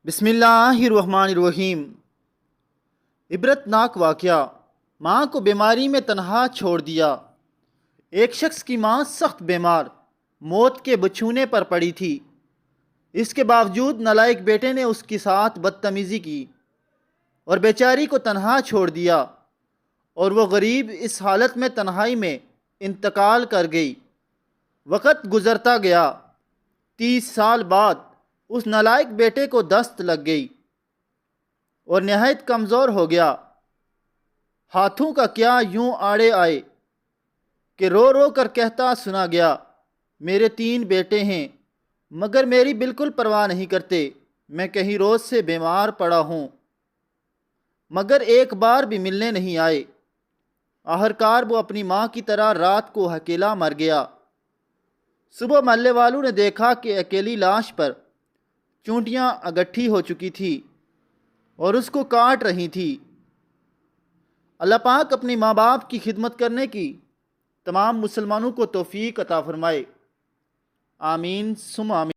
बिस्मिल्लाहिर्रहमानिर्रहीम। इबरतनाक वाक़या। माँ को बीमारी में तन्हा छोड़ दिया। एक शख्स की माँ सख्त बीमार, मौत के बछूने पर पड़ी थी। इसके बावजूद नालायक बेटे ने उसके साथ बदतमीज़ी की और बेचारी को तन्हा छोड़ दिया, और वो गरीब इस हालत में तन्हाई में इंतकाल कर गई। वक़्त गुज़रता गया। 30 साल बाद उस नालायक बेटे को दस्त लग गई और नहायत कमज़ोर हो गया। हाथों का क्या यूं आड़े आए कि रो रो कर कहता सुना गया, मेरे 3 बेटे हैं मगर मेरी बिल्कुल परवाह नहीं करते। मैं कहीं रोज़ से बीमार पड़ा हूँ मगर एक बार भी मिलने नहीं आए। आखिरकार वो अपनी माँ की तरह रात को अकेला मर गया। सुबह मोहल्ले वालों ने देखा कि अकेली लाश पर चूंटियाँ इकट्ठी हो चुकी थी और उसको काट रही थी। अल्लाह पाक अपने माँ बाप की खिदमत करने की तमाम मुसलमानों को तौफीक अता फरमाए। आमीन सुम आमीन।